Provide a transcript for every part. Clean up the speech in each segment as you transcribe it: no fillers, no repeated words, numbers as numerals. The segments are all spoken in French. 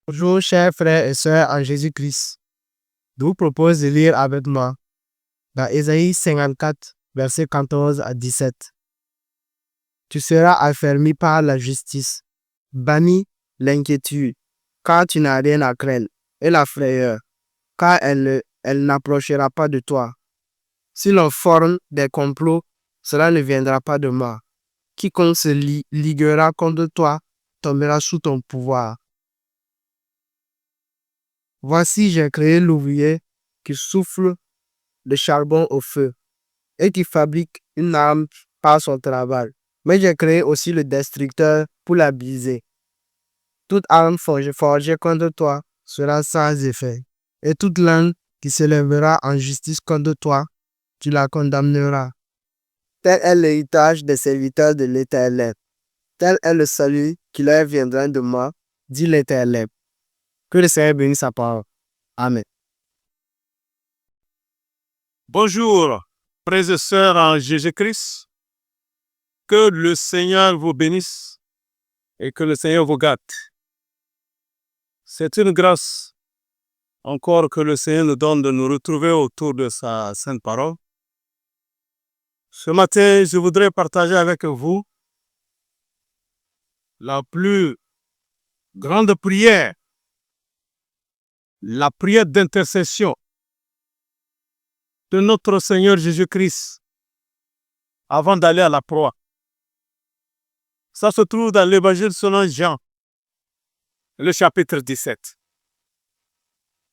Bonjour, chers frères et sœurs en Jésus-Christ. Je vous propose de lire avec moi dans Ésaïe 54, versets 14 à 17. Tu seras affermi par la justice, banni l'inquiétude, car tu n'as rien à craindre, et la frayeur, car elle n'approchera pas de toi. Si l'on forme des complots, cela ne viendra pas de moi. Quiconque se liguera contre toi tombera sous ton pouvoir. Voici, j'ai créé l'ouvrier qui souffle le charbon au feu et qui fabrique une arme par son travail. Mais j'ai créé aussi le destructeur pour la briser. Toute arme forgée contre toi sera sans effet, et toute langue qui s'élèvera en justice contre toi, tu la condamneras. Tel est l'héritage des serviteurs de l'Éternel. Tel est le salut qui leur viendra de moi, dit l'Éternel. Que le Seigneur bénisse sa parole. Amen. Bonjour, frères et sœurs en Jésus-Christ. Que le Seigneur vous bénisse et que le Seigneur vous gâte. C'est une grâce encore que le Seigneur nous donne de nous retrouver autour de sa sainte parole. Ce matin, je voudrais partager avec vous la plus grande prière, la prière d'intercession de notre Seigneur Jésus-Christ avant d'aller à la croix. Ça se trouve dans l'Évangile selon Jean, le chapitre 17.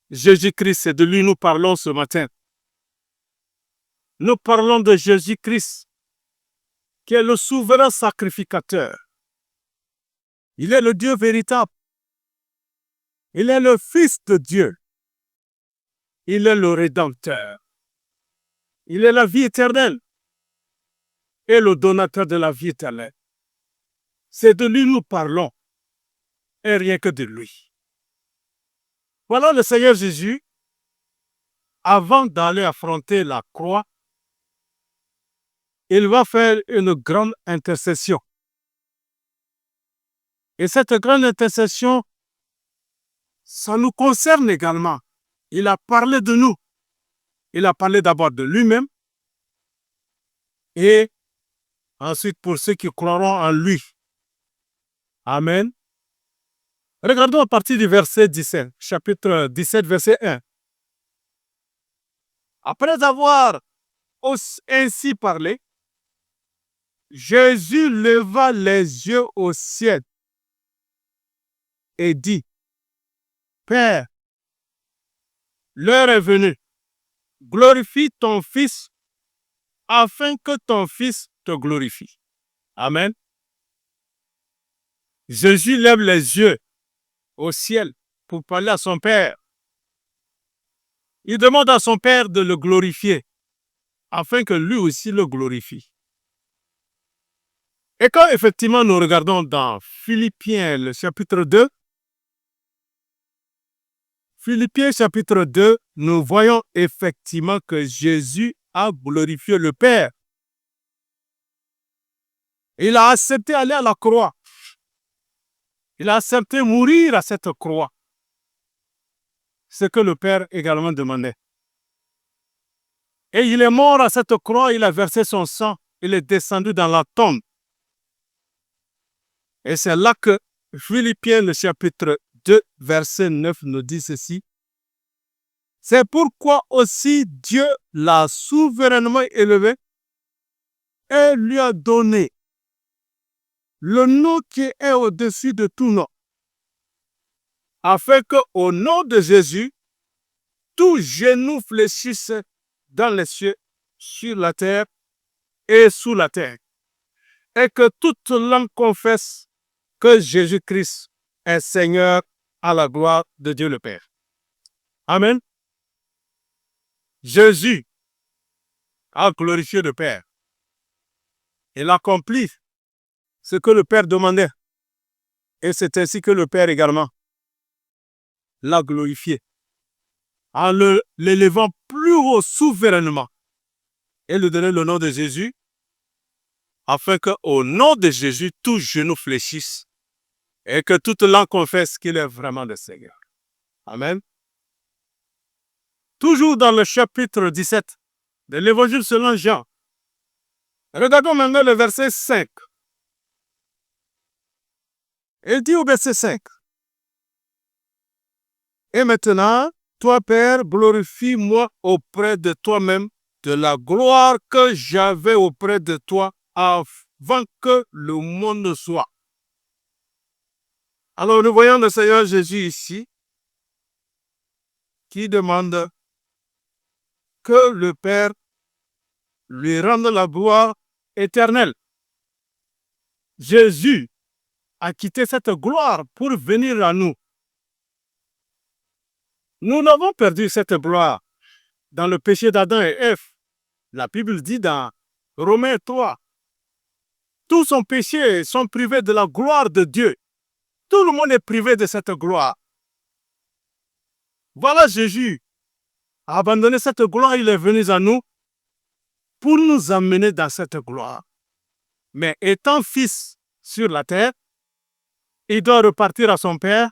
Jésus-Christ, c'est de lui nous parlons ce matin. Nous parlons de Jésus-Christ, qui est le souverain sacrificateur. Il est le Dieu véritable. Il est le Fils de Dieu. Il est le Rédempteur. Il est la vie éternelle et le donateur de la vie éternelle. C'est de lui nous parlons et rien que de lui. Voilà le Seigneur Jésus, avant d'aller affronter la croix, il va faire une grande intercession. Et cette grande intercession, ça nous concerne également. Il a parlé de nous. Il a parlé d'abord de lui-même et ensuite pour ceux qui croiront en lui. Amen. Regardons à partir du verset 17, chapitre 17, verset 1. Après avoir ainsi parlé, Jésus leva les yeux au ciel et dit, Père, l'heure est venue, glorifie ton Fils afin que ton Fils te glorifie. Amen. Jésus lève les yeux au ciel pour parler à son Père. Il demande à son Père de le glorifier afin que lui aussi le glorifie. Et quand effectivement nous regardons dans Philippiens, le chapitre 2, Philippiens chapitre 2, nous voyons effectivement que Jésus a glorifié le Père. Il a accepté d'aller à la croix. Il a accepté de mourir à cette croix. Ce que le Père également demandait. Et il est mort à cette croix, il a versé son sang, il est descendu dans la tombe. Et c'est là que Philippiens, le chapitre 2, verset 9 nous dit ceci. C'est pourquoi aussi Dieu l'a souverainement élevé et lui a donné le nom qui est au-dessus de tout nom, afin qu'au nom de Jésus, tout genou fléchisse dans les cieux, sur la terre et sous la terre, et que toute langue confesse que Jésus-Christ est Seigneur à la gloire de Dieu le Père. Amen. Jésus a glorifié le Père. Il accomplit ce que le Père demandait. Et c'est ainsi que le Père également l'a glorifié, en l'élevant plus haut souverainement et lui donner le nom de Jésus, afin qu'au nom de Jésus, tout genou fléchisse et que toute langue confesse qu'il est vraiment le Seigneur. Amen. Toujours dans le chapitre 17 de l'Évangile selon Jean. Regardons maintenant le verset 5. Il dit au verset 5. Et maintenant, toi, Père, glorifie-moi auprès de toi-même de la gloire que j'avais auprès de toi avant que le monde ne soit. Alors, nous voyons le Seigneur Jésus ici qui demande que le Père lui rende la gloire éternelle. Jésus a quitté cette gloire pour venir à nous. Nous avons perdu cette gloire dans le péché d'Adam et Ève. La Bible dit dans Romains 3, tous sont péchés et sont privés de la gloire de Dieu. Tout le monde est privé de cette gloire. Voilà, Jésus a abandonné cette gloire, il est venu à nous pour nous amener dans cette gloire. Mais étant fils sur la terre, il doit repartir à son Père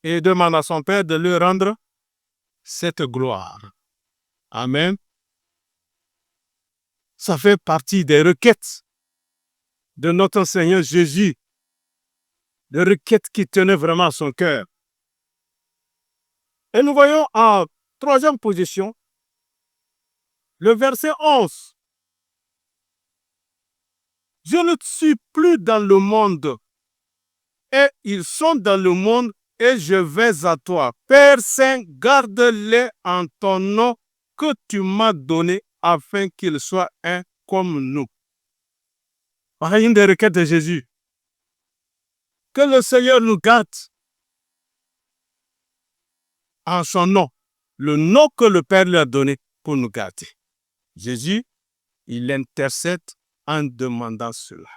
et demande à son Père de lui rendre cette gloire. Amen. Ça fait partie des requêtes de notre Seigneur Jésus, des requêtes qui tenaient vraiment à son cœur. Et nous voyons en troisième position, le verset 11. Je ne suis plus dans le monde, et ils sont dans le monde, et je vais à toi. Père Saint, garde-les en ton nom que tu m'as donné, afin qu'ils soient un comme nous. Voilà une des requêtes de Jésus. Que le Seigneur nous garde en son nom, le nom que le Père lui a donné pour nous garder. Jésus, il intercède en demandant cela.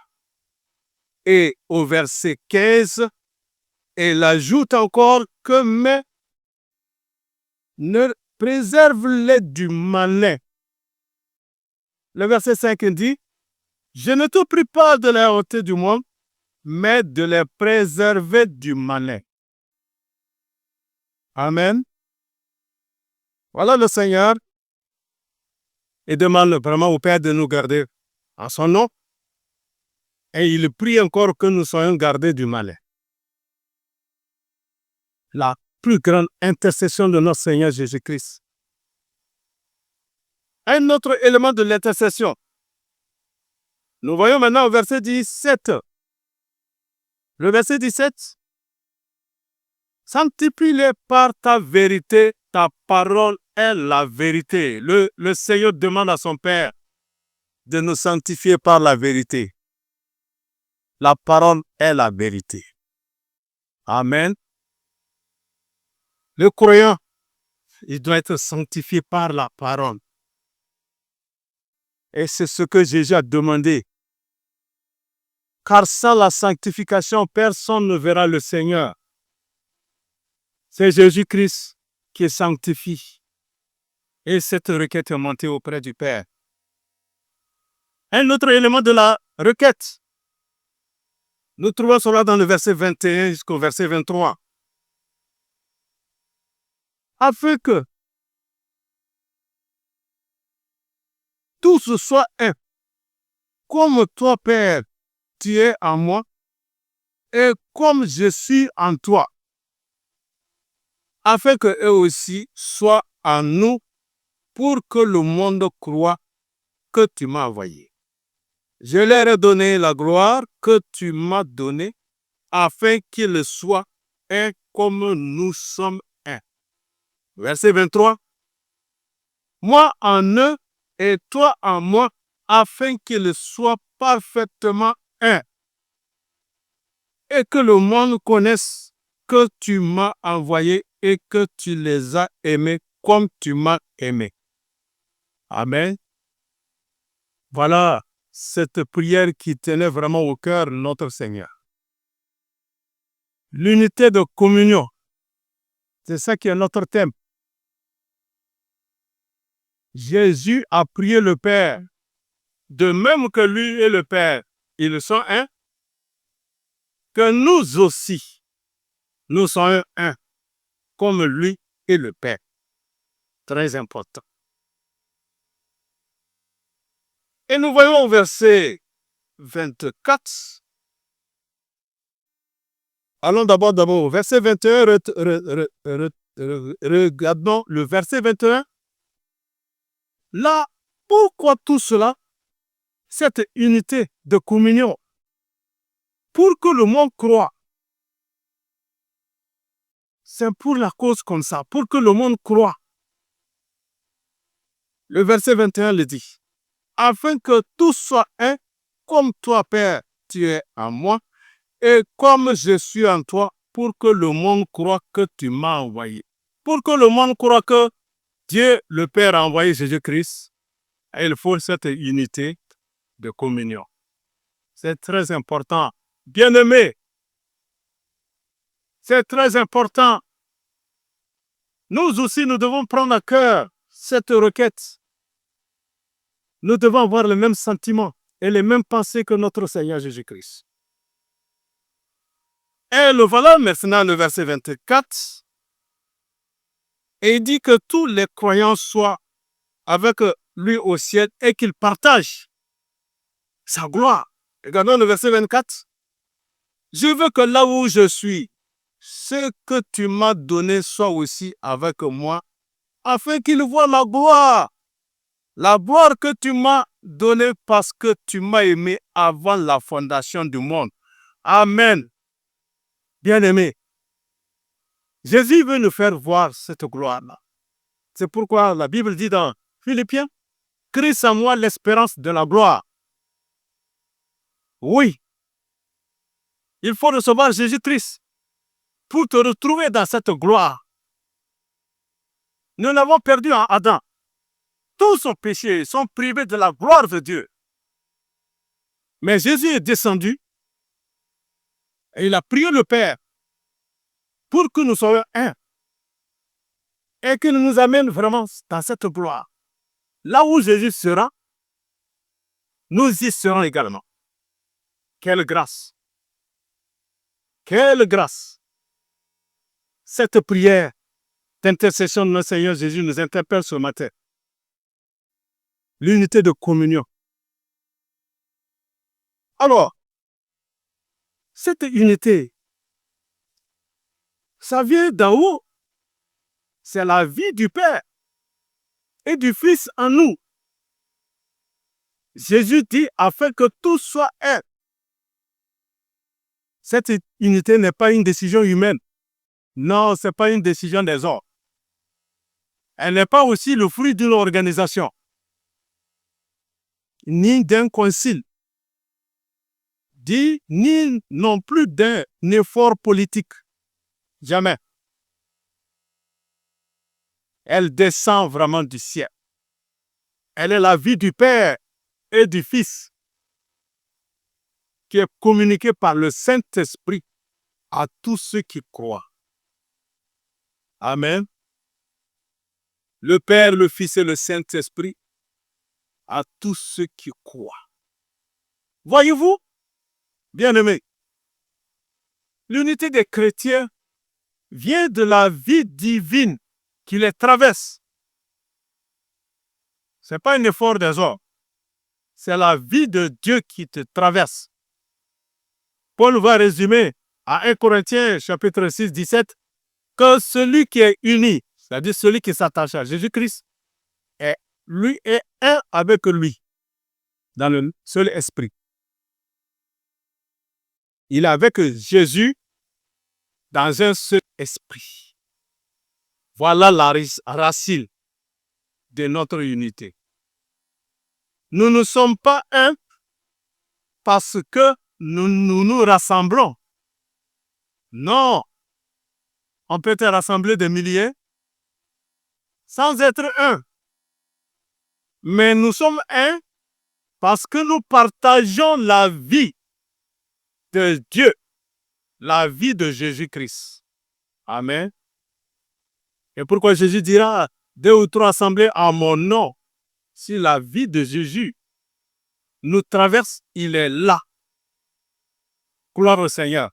Et au verset 15, il ajoute encore que mais ne préserve-les du malin. Le verset 5 dit, je ne te prie pas de les ôter du monde, mais de les préserver du malin. Amen. Voilà le Seigneur. Il demande vraiment au Père de nous garder en son nom. Et il prie encore que nous soyons gardés du malin. La plus grande intercession de notre Seigneur Jésus-Christ. Un autre élément de l'intercession. Nous voyons maintenant au verset 17. Le verset 17. Sanctifie-les par ta vérité, ta parole est la vérité. Le Seigneur demande à son Père de nous sanctifier par la vérité. La parole est la vérité. Amen. Le croyant, il doit être sanctifié par la parole. Et c'est ce que Jésus a demandé. Car sans la sanctification, personne ne verra le Seigneur. C'est Jésus-Christ qui sanctifie. Et cette requête est montée auprès du Père. Un autre élément de la requête. Nous trouvons cela dans le verset 21 jusqu'au verset 23. Afin que tous soient un, comme toi, Père, tu es en moi, et comme je suis en toi, afin qu'eux aussi soient en nous, pour que le monde croie que tu m'as envoyé. Je leur ai donné la gloire que tu m'as donnée, afin qu'ils soient un comme nous sommes un. Verset 23. Moi en eux et toi en moi, afin qu'ils soient parfaitement un. Et que le monde connaisse que tu m'as envoyé et que tu les as aimés comme tu m'as aimé. Amen. Voilà cette prière qui tenait vraiment au cœur notre Seigneur. L'unité de communion, c'est ça qui est notre thème. Jésus a prié le Père, de même que lui et le Père, ils sont un, que nous aussi, nous soyons un, comme lui et le Père. Très important. Et nous voyons au verset 24. Allons d'abord au verset 21. Regardons le verset 21. Là, pourquoi tout cela? Cette unité de communion. Pour que le monde croie. C'est pour la cause comme ça, pour que le monde croie. Le verset 21 le dit. Afin que tout soit un, comme toi, Père, tu es en moi, et comme je suis en toi, pour que le monde croie que tu m'as envoyé. Pour que le monde croie que Dieu, le Père, a envoyé Jésus-Christ, il faut cette unité de communion. C'est très important. Bien-aimés, c'est très important. Nous aussi, nous devons prendre à cœur cette requête. Nous devons avoir les mêmes sentiments et les mêmes pensées que notre Seigneur Jésus-Christ. Et le voilà maintenant le verset 24. Et il dit que tous les croyants soient avec lui au ciel et qu'ils partagent sa gloire. Regardons le verset 24. Je veux que là où je suis, ce que tu m'as donné soit aussi avec moi, afin qu'ils voient la gloire que tu m'as donnée parce que tu m'as aimé avant la fondation du monde. Amen. Bien-aimés, Jésus veut nous faire voir cette gloire-là. C'est pourquoi la Bible dit dans Philippiens, Christ en moi l'espérance de la gloire. Oui, il faut recevoir Jésus-Christ pour te retrouver dans cette gloire. Nous l'avons perdu en Adam. Tous sont péchés, sont privés de la gloire de Dieu. Mais Jésus est descendu et il a prié le Père pour que nous soyons un et qu'il nous amène vraiment dans cette gloire. Là où Jésus sera, nous y serons également. Quelle grâce! Quelle grâce! Cette prière d'intercession de notre Seigneur Jésus nous interpelle ce matin. L'unité de communion. Alors, cette unité, ça vient d'en haut. C'est la vie du Père et du Fils en nous. Jésus dit afin que tout soit un. Cette unité n'est pas une décision humaine. Non, ce n'est pas une décision des hommes. Elle n'est pas aussi le fruit d'une organisation, ni d'un concile, ni non plus d'un effort politique. Jamais. Elle descend vraiment du ciel. Elle est la vie du Père et du Fils qui est communiquée par le Saint-Esprit à tous ceux qui croient. Amen. Le Père, le Fils et le Saint-Esprit à tous ceux qui croient. Voyez-vous, bien-aimés, l'unité des chrétiens vient de la vie divine qui les traverse. Ce n'est pas un effort des hommes. C'est la vie de Dieu qui te traverse. Paul va résumer à 1 Corinthiens chapitre 6, 17 que celui qui est uni, c'est-à-dire celui qui s'attache à Jésus-Christ, lui est un avec lui, dans le seul esprit. Il est avec Jésus dans un seul esprit. Voilà la racine de notre unité. Nous ne sommes pas un parce que nous rassemblons. Non. On peut être rassemblé de milliers sans être un. Mais nous sommes un parce que nous partageons la vie de Dieu, la vie de Jésus-Christ. Amen. Et pourquoi Jésus dira 2 ou 3 assemblés en mon nom? Si la vie de Jésus nous traverse, il est là. Gloire au Seigneur.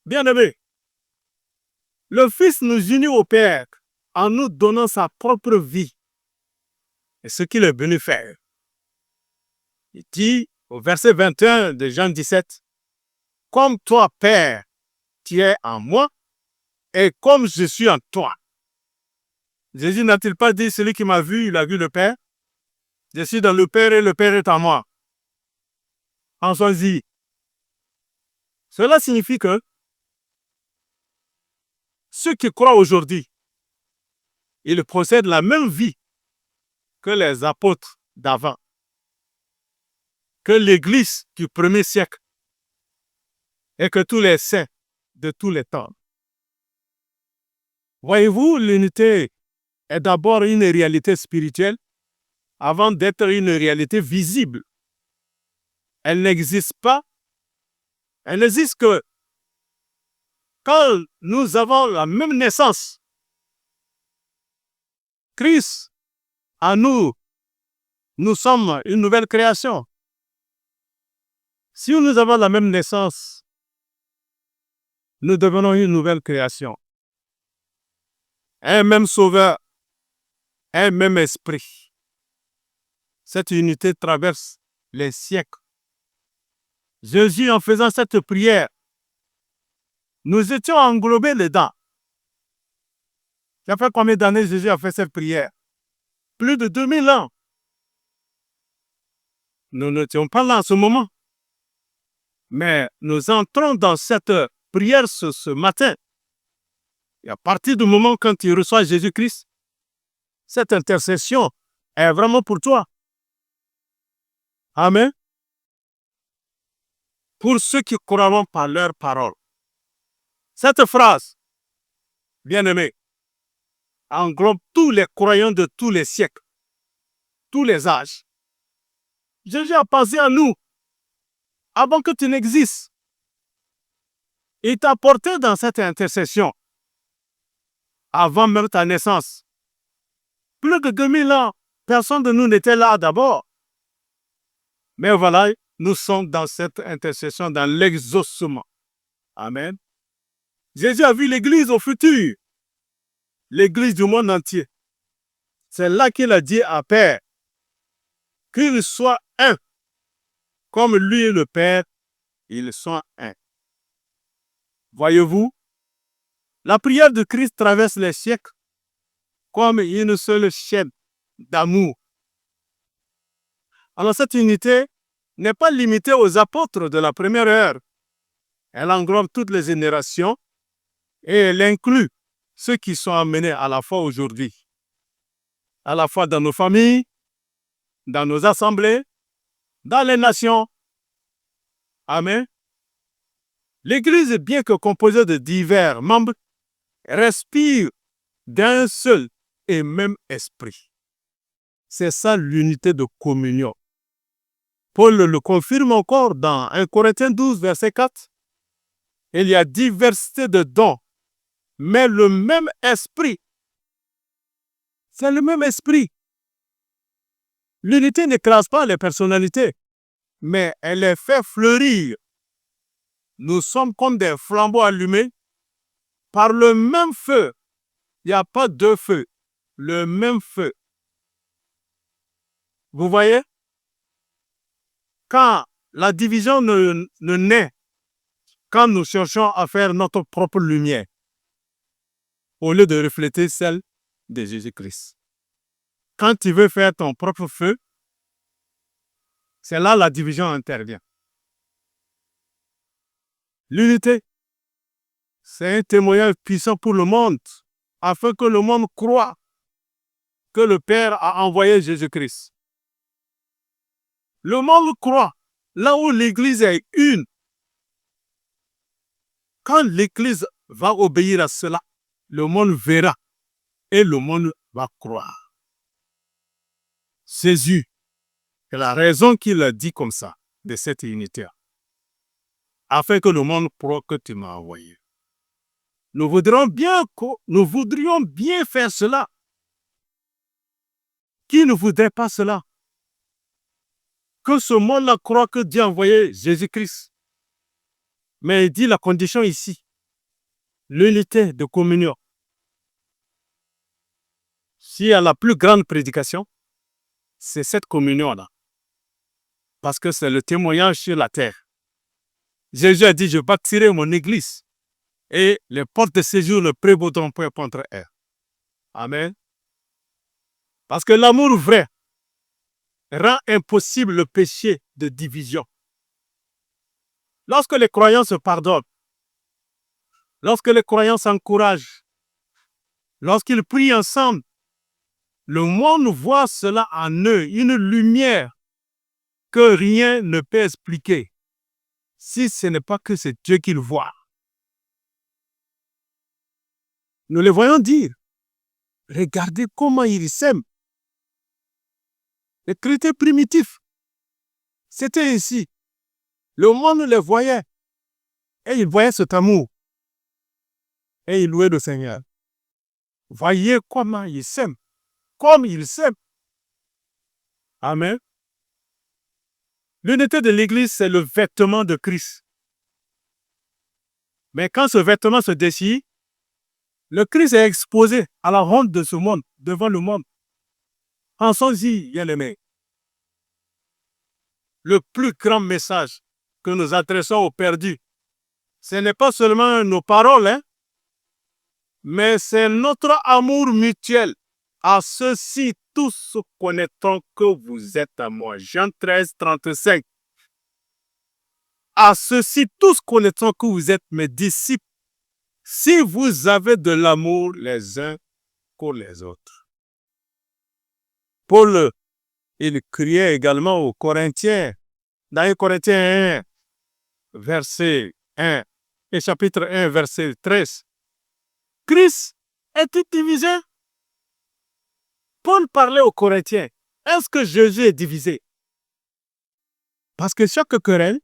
Bien-aimés, le Fils nous unit au Père en nous donnant sa propre vie. Et ce qu'il est venu faire. Il dit au verset 21 de Jean 17, « Comme toi, Père, tu es en moi, et comme je suis en toi. » Jésus n'a-t-il pas dit, « Celui qui m'a vu, il a vu le Père? Je suis dans le Père et le Père est en moi. » En soi-ci. Cela signifie que ceux qui croient aujourd'hui, ils possèdent la même vie que les apôtres d'avant, que l'Église du premier siècle et que tous les saints de tous les temps. Voyez-vous, l'unité est d'abord une réalité spirituelle avant d'être une réalité visible. Elle n'existe pas. Elle n'existe que quand nous avons la même naissance. Christ, en nous, nous sommes une nouvelle création. Si nous avons la même naissance, nous devenons une nouvelle création. Un même sauveur, un même esprit. Cette unité traverse les siècles. Jésus, en faisant cette prière, nous étions englobés dedans. Ça fait combien d'années Jésus a fait cette prière? Plus de 2000 ans. Nous n'étions pas là en ce moment. Mais nous entrons dans cette prière ce matin. Et à partir du moment quand tu reçois Jésus-Christ, cette intercession est vraiment pour toi. Amen. Pour ceux qui croiront par leur parole. Cette phrase, bien-aimé, englobe tous les croyants de tous les siècles, tous les âges. Jésus a pensé à nous avant que tu n'existes. Il t'a porté dans cette intercession avant même ta naissance. Plus de 2000 ans, personne de nous n'était là d'abord. Mais voilà, nous sommes dans cette intercession, dans l'exaucement. Amen. Jésus a vu l'Église au futur, l'Église du monde entier. C'est là qu'il a dit à Père qu'il soit un, comme lui et le Père, ils sont un. Voyez-vous, la prière de Christ traverse les siècles comme une seule chaîne d'amour. Alors cette unité n'est pas limitée aux apôtres de la première heure. Elle englobe toutes les générations et elle inclut ceux qui sont amenés à la foi aujourd'hui. À la fois dans nos familles, dans nos assemblées, dans les nations. Amen. L'Église, bien que composée de divers membres, respire d'un seul et même esprit. C'est ça l'unité de communion. Paul le confirme encore dans 1 Corinthiens 12, verset 4. Il y a diversité de dons, mais le même esprit. C'est le même esprit. L'unité n'écrase pas les personnalités, mais elle les fait fleurir. Nous sommes comme des flambeaux allumés par le même feu. Il n'y a pas deux feux, le même feu. Vous voyez? Quand la division ne naît, quand nous cherchons à faire notre propre lumière, au lieu de refléter celle de Jésus-Christ. Quand tu veux faire ton propre feu, c'est là la division intervient. L'unité, c'est un témoignage puissant pour le monde, afin que le monde croie que le Père a envoyé Jésus-Christ. Le monde croit là où l'Église est une. Quand l'Église va obéir à cela, le monde verra et le monde va croire. Jésus, c'est la raison qu'il a dit comme ça, de cette unité, afin que le monde croit que tu m'as envoyé. Nous voudrions bien faire cela. Qui ne voudrait pas cela? Que ce monde-là croit que Dieu a envoyé Jésus-Christ. Mais il dit la condition ici, l'unité de communion. S'il y a la plus grande prédication, c'est cette communion-là. Parce que c'est le témoignage sur la terre. Jésus a dit, je bâtirai mon église et les portes de séjour ne prévaudront point contre elle. Amen. Parce que l'amour vrai rend impossible le péché de division. Lorsque les croyants se pardonnent, lorsque les croyants s'encouragent, lorsqu'ils prient ensemble, le monde voit cela en eux, une lumière que rien ne peut expliquer, si ce n'est pas que c'est Dieu qui le voit. Nous les voyons dire, regardez comment ils s'aiment. Les chrétiens primitifs, c'était ainsi. Le monde les voyait et ils voyaient cet amour. Et ils louaient le Seigneur. Voyez comment ils s'aiment. Comme ils s'aiment. Amen. L'unité de l'Église, c'est le vêtement de Christ. Mais quand ce vêtement se déchire, le Christ est exposé à la honte de ce monde, devant le monde. Pensons-y, bien-aimés. Le plus grand message que nous adressons aux perdus, ce n'est pas seulement nos paroles, mais c'est notre amour mutuel. À ceux-ci, tous connaîtront que vous êtes à moi. Jean 13, 35. À ceux-ci, tous connaîtront que vous êtes mes disciples, si vous avez de l'amour les uns pour les autres. Paul, il criait également aux Corinthiens, dans 1 Corinthiens 1, verset 1, et chapitre 1, verset 13. Christ est-il divisé? Paul parlait aux Corinthiens. Est-ce que Jésus est divisé? Parce que chaque querelle,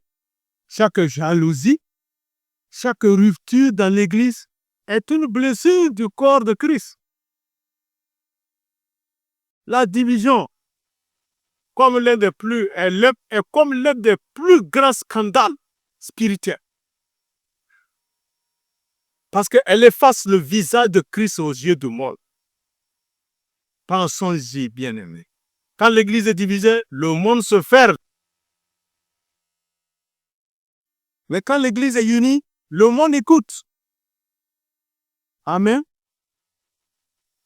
chaque jalousie, chaque rupture dans l'Église est une blessure du corps de Christ. La division, comme l'un des plus, est comme l'un des plus grands scandales spirituels. Parce qu'elle efface le visage de Christ aux yeux du monde. Pensons-y, bien-aimés. Quand l'Église est divisée, le monde se ferme. Mais quand l'Église est unie, le monde écoute. Amen.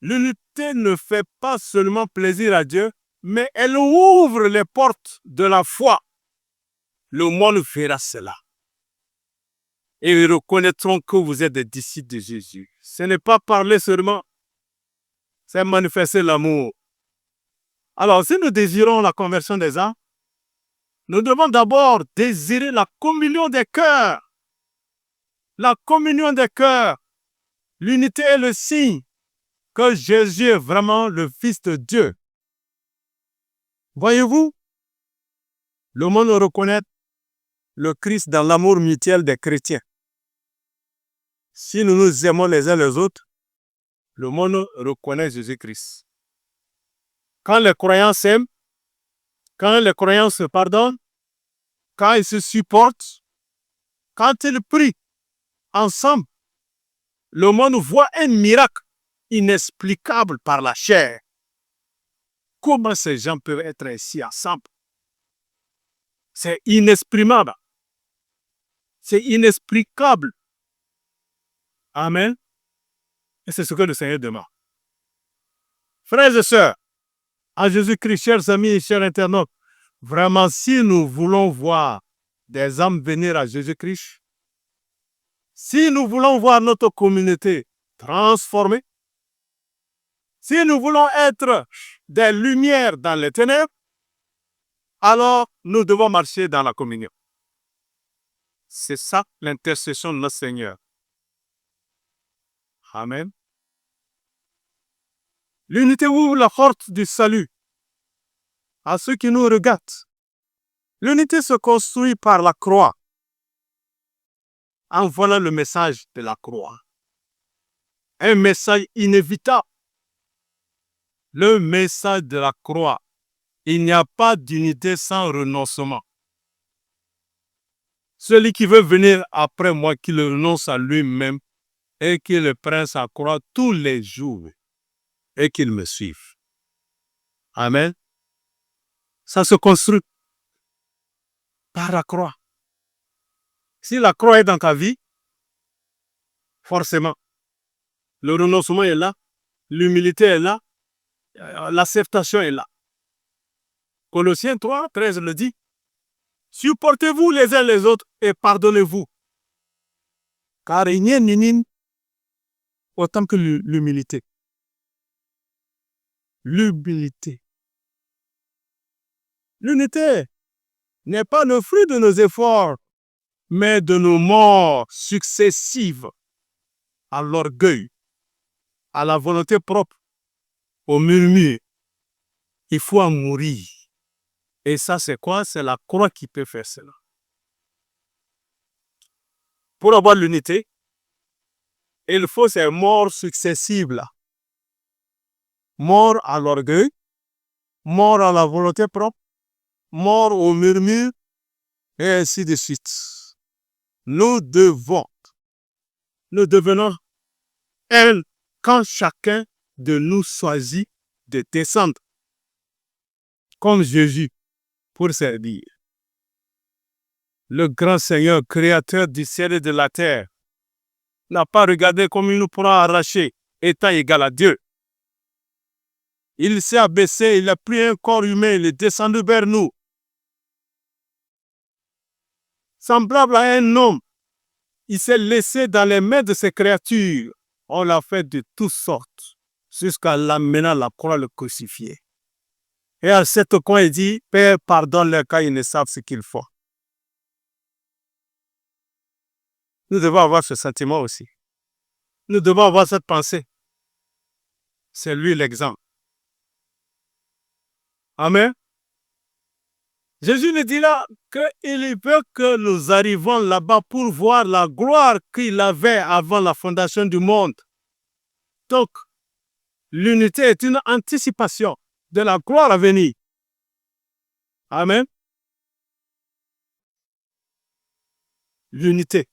L'unité ne fait pas seulement plaisir à Dieu, mais elle ouvre les portes de la foi. Le monde verra cela. Et ils reconnaîtront que vous êtes des disciples de Jésus. Ce n'est pas parler seulement, c'est manifester l'amour. Alors, si nous désirons la conversion des âmes, nous devons d'abord désirer la communion des cœurs. La communion des cœurs. L'unité est le signe que Jésus est vraiment le Fils de Dieu. Voyez-vous, le monde reconnaît le Christ dans l'amour mutuel des chrétiens. Si nous nous aimons les uns les autres, le monde reconnaît Jésus-Christ. Quand les croyants s'aiment, quand les croyants se pardonnent, quand ils se supportent, quand ils prient ensemble, le monde voit un miracle inexplicable par la chair. Comment ces gens peuvent être ainsi ensemble? C'est inexprimable. C'est inexplicable. Amen. Et c'est ce que le Seigneur demande. Frères et sœurs, en Jésus-Christ, chers amis et chers internautes, vraiment, si nous voulons voir des âmes venir à Jésus-Christ, si nous voulons voir notre communauté transformée, si nous voulons être des lumières dans les ténèbres, alors nous devons marcher dans la communion. C'est ça l'intercession de notre Seigneur. Amen. L'unité ouvre la porte du salut à ceux qui nous regardent. L'unité se construit par la croix. En voilà le message de la croix. Un message inévitable. Le message de la croix. Il n'y a pas d'unité sans renoncement. Celui qui veut venir après moi, qu'il renonce à lui-même et qu'il prenne sa croix tous les jours et qu'il me suive. Amen. Ça se construit par la croix. Si la croix est dans ta vie, forcément, le renoncement est là, l'humilité est là, l'acceptation est là. Colossiens 3, 13 le dit. Supportez-vous les uns les autres et pardonnez-vous. Car il n'y a ni autant que l'humilité. L'humilité. L'unité n'est pas le fruit de nos efforts, mais de nos morts successives à l'orgueil, à la volonté propre, au murmure. Il faut en mourir. Et ça, c'est quoi? C'est la croix qui peut faire cela. Pour avoir l'unité, il faut ces morts successives là. Mort à l'orgueil, mort à la volonté propre, mort au murmure, et ainsi de suite. Nous devenons un quand chacun de nous choisit de descendre comme Jésus pour servir. Le grand Seigneur, créateur du ciel et de la terre, n'a pas regardé comme une proie arrachée, étant égal à Dieu. Il s'est abaissé, il a pris un corps humain, il est descendu vers nous. Semblable à un homme, il s'est laissé dans les mains de ses créatures. On l'a fait de toutes sortes, jusqu'à l'amener à la croix, le crucifier. Et à cette croix, il dit, Père, pardonne-leur car ils ne savent ce qu'ils font. Nous devons avoir ce sentiment aussi. Nous devons avoir cette pensée. C'est lui l'exemple. Amen. Jésus nous dit là qu'il veut que nous arrivions là-bas pour voir la gloire qu'il avait avant la fondation du monde. Donc, l'unité est une anticipation de la gloire à venir. Amen. L'unité,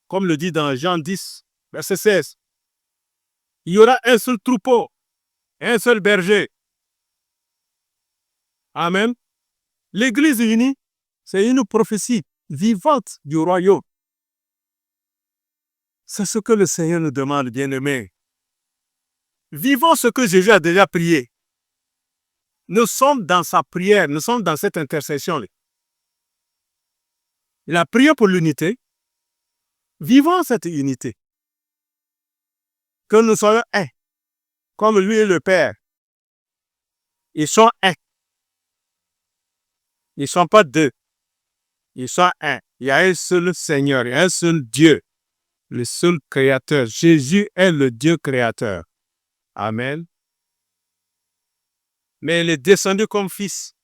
comme le dit dans Jean 10, verset 16. Il y aura un seul troupeau, un seul berger. Amen. L'Église unie, c'est une prophétie vivante du royaume. C'est ce que le Seigneur nous demande, bien-aimés. Vivons ce que Jésus a déjà prié. Nous sommes dans sa prière, nous sommes dans cette intercession. Il a prié pour l'unité. Vivons cette unité. Que nous soyons un, comme lui et le Père. Ils sont un. Ils ne sont pas deux. Ils sont un. Il y a un seul Seigneur, il y a un seul Dieu, le seul Créateur. Jésus est le Dieu créateur. Amen. Mais il est descendu comme fils.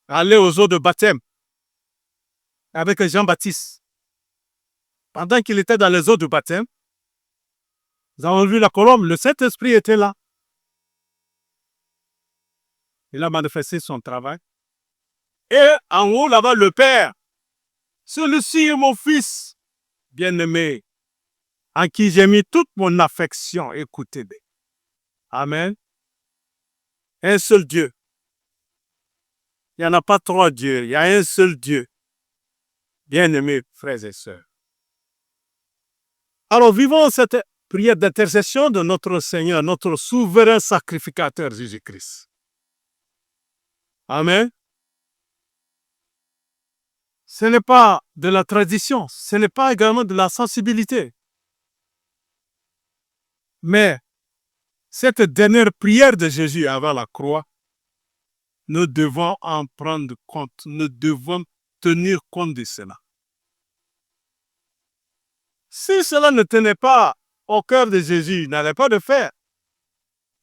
Allé aux eaux de baptême avec Jean-Baptiste. Pendant qu'il était dans les eaux de baptême, nous avons vu la colombe, le Saint-Esprit était là. Il a manifesté son travail. Et en haut, là-bas, le Père. Celui-ci est mon fils, bien-aimé, en qui j'ai mis toute mon affection. Écoutez-le. Amen. Un seul Dieu. Il n'y en a pas trois dieux. Il y a un seul Dieu. Bien-aimés, frères et sœurs. Alors, vivons cette prière d'intercession de notre Seigneur, notre souverain sacrificateur Jésus-Christ. Amen. Ce n'est pas de la tradition, ce n'est pas également de la sensibilité. Mais cette dernière prière de Jésus avant la croix, nous devons en prendre compte, nous devons tenir compte de cela. Si cela ne tenait pas au cœur de Jésus, il n'allait pas le faire.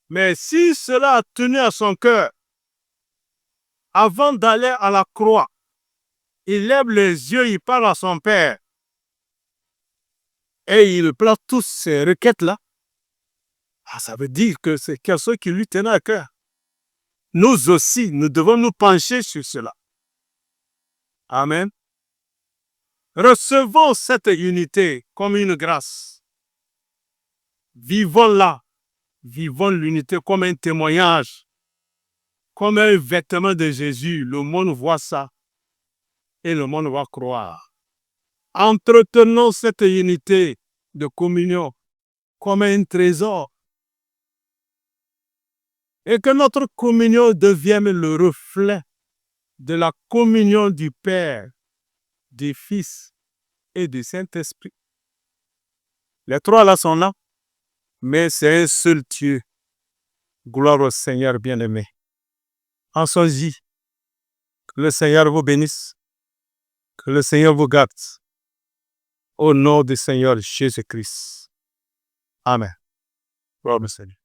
Mais si cela a tenu à son cœur, avant d'aller à la croix, il lève les yeux, il parle à son Père. Et il place toutes ces requêtes-là. Ça veut dire que c'est quelque chose qui lui tenait à cœur. Nous aussi, nous devons nous pencher sur cela. Amen. Recevons cette unité comme une grâce. Vivons-la. Vivons l'unité comme un témoignage, comme un vêtement de Jésus. Le monde voit ça et le monde va croire. Entretenons cette unité de communion comme un trésor et que notre communion devienne le reflet de la communion du Père, du Fils et du Saint-Esprit. Les trois là sont là, mais c'est un seul Dieu. Gloire au Seigneur bien-aimé. En son J, que le Seigneur vous bénisse, que le Seigneur vous garde. Au nom du Seigneur Jésus-Christ. Amen. Gloire au Seigneur.